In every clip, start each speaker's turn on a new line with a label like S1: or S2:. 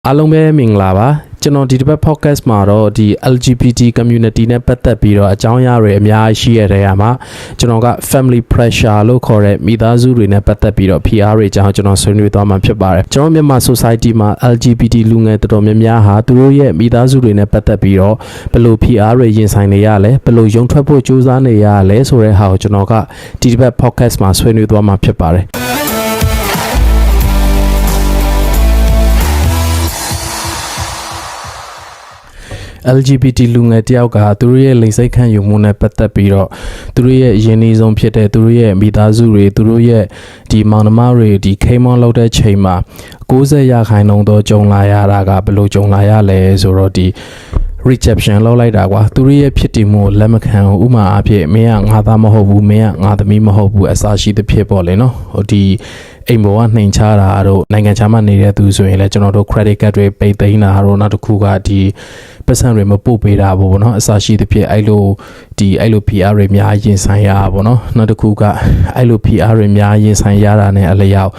S1: အားလုံးပဲမင်္ဂလာပါကျွန်တော်ဒီတစ်ပတ် podcast မှာတော့ဒီ LGBT community နဲ့ပတ်သက်ပြီးတော့အကြောင်းအရာတွေအများကြီးရှိရတဲ့နေရာမှာကျွန်တော်က family pressure လို့ခေါ်တဲ့မိသားစုတွေနဲ့ပတ်သက်ပြီးတော့ PR တွေအကြောင်းကျွန်တော်ဆွေးနွေးသွားမှာဖြစ်ပါတယ်ကျွန်တော်မြန်မာ society မှာ LGBT လူငယ်တော်တော်များများဟာသူတို့ရဲ့မိသားစုတွေနဲ့ပတ်သက်ပြီးတော့ဘယ်လို PR တွေရင်ဆိုင်နေရလဲဘယ်လိုရုံထွက်ဖို့ကြိုးစားနေရလဲဆိုတဲ့ဟာကိုကျွန်တော်ကဒီတစ်ပတ် podcast မှာဆွေးနွေးသွားမှာဖြစ်ပါတယ်LGBT လူငယ်တယောက်ကသူတို့ရဲ့လိင်စိတ်ခံယူမှုနဲ့ပတ်သက်ပြီးတော့သူတို့ရဲ့ရင်းနှီးဆုံးဖြစ်တဲ့သူတို့ရဲ့မိသားစုတွေသူတို့ရဲ့ဒီမောင်နှမတွေဒီခိမွန်လောက်တဲ့ချိန်မှာ90%သောကြုံလာရတာကဘယ်လိုကြုံလာရလဲဆိုတော့ဒီreception လောက်လိုက်တာကွာသူတို့ရဲ့ဖြစ်တည်မှုကိုလက်မခံဘူးဥမာအဖြစ်မင်းကငါသားမဟုတ်ဘူးမင်းကငါသမီးမဟုတ်ဘူးအစားရှိသဖြစ်ပေါ့လေနော်ဟိုဒီအိမ်ပေါ်ကနှိမ်ချတာတို့နိုင်ငံခြားမှာနေတဲ့သူဆိုရင်လည်းကျွန်တော်တို့ credit card တွေပိတ်သိမ်းတာတို့နောက်တစ်ခုကဒီပတ်စံတွေမပို့ပေးတာပေါ့နော်အစားရှိသဖြစ်အဲ့လို PR တွေအများရင်ဆိုင်ရပါပေါ့နော်နောက်တစ်ခုကအဲ့လို PR တွေအများရင်ဆိုင်ရတာနဲ့အလျောက်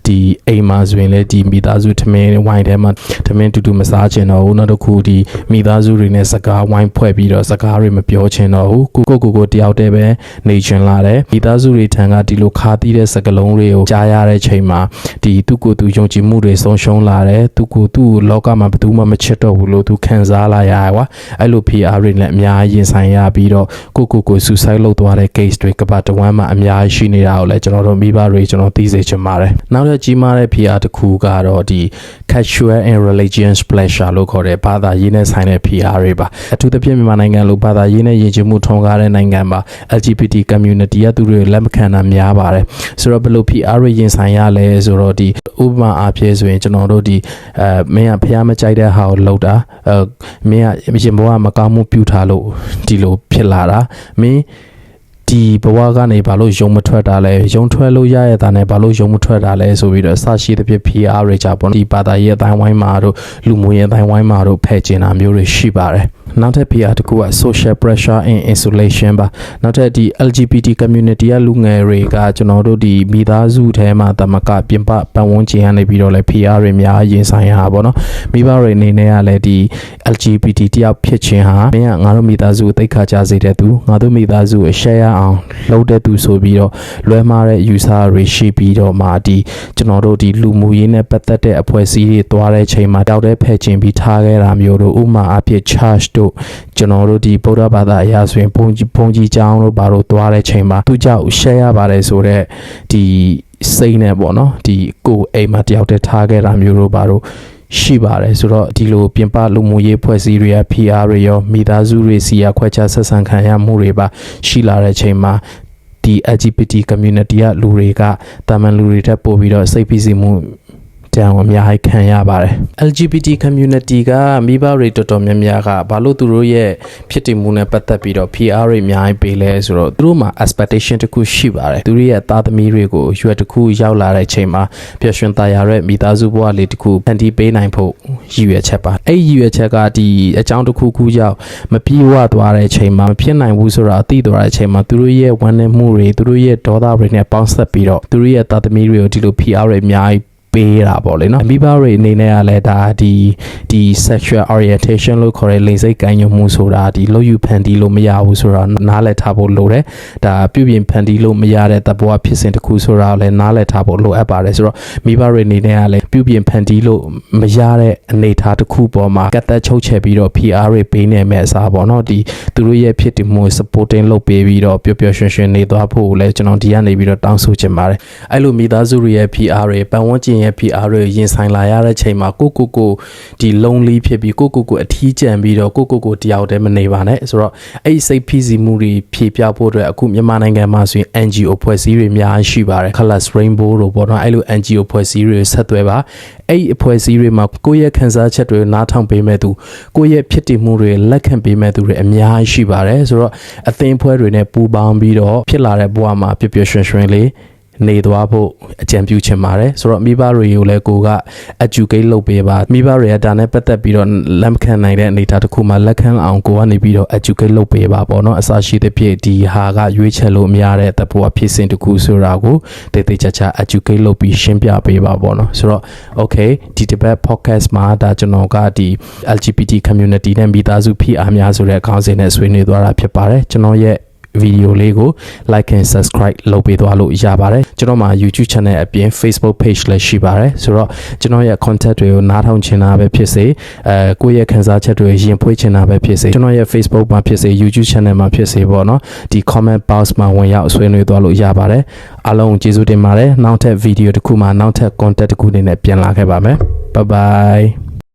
S1: ဒီအိမ်မှာဆိုရင်လည်းဒီမိသားစုထမင်းဝိုင်းထဲမှာထမင်းတူတူမစားချင်တော့ဘူးနောက်တစ်ခုဒီမိသားစုတွေနဲ့စကားဝိုင်းဖွဲ့ပြီးတော့စကားတွေမပြောချင်တော့ဘူးကိုတယောက်တည်းပဲနေချင်လာတယ်မိသားစုတွေထံကဒီလိုခါသီးတဲ့စကားလုံးတွေကိုကြားရတဲ့ချိန်မှာဒီသူ့ကိုယ်သူယုံကြည်မှုတွေဆုံးရှုံးလာတယ်သူ့လောကမှာဘယ်သူမှမချစ်တော့ဘူးလို့သူခံစားလာရကွာအဲ့လို PR တွေနဲ့အများကြီးရင်ဆိုင်ရပြီးတော့ကို suicide လုပ်သွားတဲ့ case တွေကပတ်တဝမ်းမှာအများကြီးရှိနေတာကိုလည်းကျွန်တော်တို့မိဘတွေကျွန်တော်သိစေချင်ပါတယ်နောက်ထပ်ကြီးမားတဲ့ PR တစ်ခုကတော့ဒီ casual and religious pleasure လို့ခေါ်တဲ့ဘာသာရေးနဲ့ဆိုင်တဲ့ PR တွေပါအထူးသဖြင့်မြန်မာနိုင်ငံလိုဘာသာရေးနဲ့ယဉ်ကျေးမှုထွန်းကားတဲ့နိုင်ငံမှာ LGBT community ကသူတွေလက်မခံတာများပါတယ်ဆိုတော့ဘယ်လို PR တွေရင်ဆိုင်ရလဲဆိုတော့ဒီဥပမာအားဖြင့်ဆိုရင်ကျွန်တော်တို့ဒီမင်းကဖះမကြိုက်တဲ့ဟာကိုလှုပ်တာမင်းကရင်ဘဝမကောင်းမှုပြုထားလို့ဒီလိုဖြစ်လာတာမင်းဒီဘဝကနေဘာလို့ယုံမထွက်တာလဲယုံထွက်လို့ရရတာနဲ့ဘာလို့ယုံမထွက်တာလဲဆိုပြီးတော့အစရှိတဲ့ဖြစ် PR တွေကြပေါ့ဒီဘာသာရေးအတိုင်းဝိုင်းမှာတို့လူမှုရေးအတိုင်းဝိုင်းမှာတို့ဖယ်ကျင်တာမျိုးတွေရှိပါတယ်နောက်ထပ် PR တစ်ခုက social pressure and isolation ပါနောက်ထပ်ဒီ LGBT community ကလူငယ်တွေကကျွန်တော်တို့ဒီမိသားစုထဲမှာတမကပြင်ပပတ်ဝန်းကျင်ကနေပြီးတော့လဲ PR တွေအများကြီးရင်ဆိုင်ရပါဘောနော်မိဘတွေအနေနဲ့ကလည်းဒီ LGBT တယောက်ဖြစ်ခြင်းဟာမင်းကငါတို့မိသားစုကိုသိက္ခာကျစေတဲ့သူငါတို့မိသားစုကို share အောင်လုပ်တဲ့သူဆိုပြီးတော့လွဲမှားတဲ့ user တွေရှိပြီးတော့မှဒီကျွန်တော်တို့ဒီလူမှုရေးနဲ့ပတ်သက်တဲ့အဖွဲ့အစည်းတွေတွားတဲ့ချိန်မှာတောက်တဲ့ဖယ်ကျင်ပြီးထားခဲ့တာမျိုးတို့ဥမာအဖြစ် charge တို့ကျွန်တော်တို့ဒီဗုဒ္ဓဘာသာအရာဆိုရင်ဘုန်းကြီးကျောင်းတို့ဘာလို့တွားတဲ့ချိန်မှာသူကြောက် share ရပါတယ်ဆိုတော့ဒီစိတ်နဲ့ပေါ့နော်ဒီကိုအိမ်မှာတယောက်တည်းထားခဲ့တာမျိုးတို့ဘာလို့ရှိပါတယ်ဆိုတော့ဒီလိုပြင်ပလူမှုရေးဖွဲ့စည်းတွေက PR တွေရောမိသားစုတွေစီရခွဲခြားဆက်ဆံခံရမှုတွေပါရှိလာတဲ့ချိန်မှာဒီ LGBT community ကလူတွေကတာမန်လူတွေထက်ပိုပြီးတော့စိတ်ဖိစီးမှုတောင်အများကြီးခံရပါတယ် LGBT community ကမိဘတွေတော်တော်များများကဘာလို့သူတို့ရဲ့ဖြစ်တည်မှုနဲ့ပတ်သက်ပြီးတော့ PR တွေအများကြီးပေးလဲဆိုတော့သူတို့မှာ expectation တစ်ခုရှိပါတယ်သူတို့ရဲ့သားသမီးတွေကိုရွယ်တစ်ခုရောက်လာတဲ့ချိန်မှာပျော်ရွှင်သာယာတဲ့မိသားစုဘဝလေးတစ်ခုဖန်တီးပေးနိုင်ဖို့ရည်ရွယ်ချက်ပါအဲ့ရည်ရွယ်ချက်ကဒီအကြောင်းတစ်ခုခုရောက်မပြေဝသွားတဲ့ချိန်မှာမဖြစ်နိုင်ဘူးဆိုတာအသိသွားတဲ့ချိန်မှာသူတို့ရဲ့ဝမ်းနည်းမှုတွေသူတို့ရဲ့ဒေါသတွေနဲ့ပေါင်းစပ်ပြီးတော့သူတို့ရဲ့သားသမီးတွေကိုဒီလို PR တွေအများကြီးပေးတာပေါ့လေနော်မိဘတွေအနေနဲ့ကလည်းဒါဒီ sexual orientation လို့ခေါ်တဲ့လိင်စိတ်ကိုင်းညွှန်မှုဆိုတာဒီလို့ယူဖန်တီးလို့မရဘူးဆိုတာနားလည်ထားဖို့လိုတယ်ဒါပြုပြင်ဖန်တီးလို့မရတဲ့တဘောဖြစ်စဉ်တစ်ခုဆိုတာလည်းနားလည်ထားဖို့လိုအပ်ပါတယ်ဆိုတော့မိဘတွေအနေနဲ့ကလည်းပြုပြင်ဖန်တီးလို့မရတဲ့အနေအထားတစ်ခုပေါ်မှာကတ်သက်ချုပ်ချယ်ပြီးတော့ PR တွေပေးနေမဲ့အစားပေါ့နော်ဒီသူတို့ရဲ့ဖြစ်တည်မှု supporting လုပ်ပေးပြီးတော့ပျော်ပျော်ရွှင်ရွှင်နေသွားဖို့လည်းကျွန်တော်ဒီကနေပြီးတော့တောင်းဆိုချင်ပါတယ်အဲ့လိုမိသားစုတွေရဲ့ PR တွေပတ်ဝန်းကျင်ရဲ့ PR တွေရင်ဆိုင်လာရတဲ့ချိန်မှာကိုဒီ lonely ဖြစ်ပြီးကိုအထီးကျန်ပြီးတော့ကိုတယောက်တည်းမနေပါနဲ့ဆိုတော့အဲ့စိတ်ဖိစီးမှုတွေဖြေပြဖို့အတွက်အခုမြန်မာနိုင်ငံမှာဆိုရင် NGO ဖွဲ့စည်းတွေအများကြီးရှိပါတယ် Colors Rainbow တို့ပေါ့နော်အဲ့လို NGO ဖွဲ့စည်းတွေဆက်သွဲပါအဲ့အဖွဲ့အစည်းတွေမှာကိုယ့်ရဲ့ခံစားချက်တွေနားထောင်ပေးမဲ့သူကိုယ့်ရဲ့ဖြစ်တည်မှုတွေလက်ခံပေးမဲ့သူတွေအများကြီးရှိပါတယ်ဆိုတော့အသင်းအဖွဲ့တွေနဲ့ပူးပေါင်းပြီးတော့ဖြစ်လာတဲ့ဘဝမှာပျော်ပျော်ရွှင်ရွှင်လေး နေသွားဖို့အကြံပြုချင်ပါတယ်ဆိုတော့မိဘတွေကိုလည်းကိုက educate လုပ်ပေးပါမိဘတွေကဒါနဲ့ပတ်သက်ပြီးတော့လက်မခံနိုင်တဲ့အနေအထားတစ်ခုမှလက်ခံအောင်ကိုကနေပြီးတော့ educate လုပ်ပေးပါပေါ့နော်အစရှိသဖြင့်ဒီဟာကရွေးချယ်လို့မရတဲ့တဘောဖြစ်စဉ်တစ်ခုဆိုတာကိုတေးသေးချာချာ educate လုပ်ပြီးရှင်းပြပေးပါပေါ့နော်ဆိုတော့ okay ဒီတစ်ပတ် podcast မှာဒါကျွန်တော်ကဒီ LGBT community နဲ့မိသားစုဖိအားများဆိုတဲ့ခေါင်းစဉ်နဲ့ဆွေးနွေးသွားတာဖြစ်ပါတယ်ကျွန်တော်ရဲ့ဗီဒီယိုလေးကို like and subscribe လုပ်ပေးသွားလို့ရပါတယ်ကျွန်တော်မှာ YouTube channel အပြင် Facebook page လည်းရှိပါတယ်ဆိုတော့ကျွန်တော်ရဲ့ content တွေကိုနားထောင်ချင်တာပဲဖြစ်စေကိုယ့်ရဲ့ခန်းစားချက်တွေရင်ဖွေးချင်တာပဲဖြစ်စေကျွန်တော်ရဲ့ Facebook မှာဖြစ်စေ YouTube channel မှာဖြစ်စေပေါ့နော်ဒီ comment box မှာဝင်ရောက်ဆွေးနွေးသွားလို့ရပါတယ်အားလုံးကျေးဇူးတင်ပါတယ်နောက်ထပ်ဗီဒီယိုတစ်ခုမှာနောက်ထပ် content တစ်ခုနဲ့ပြန်လာခဲ့ပါမယ် bye bye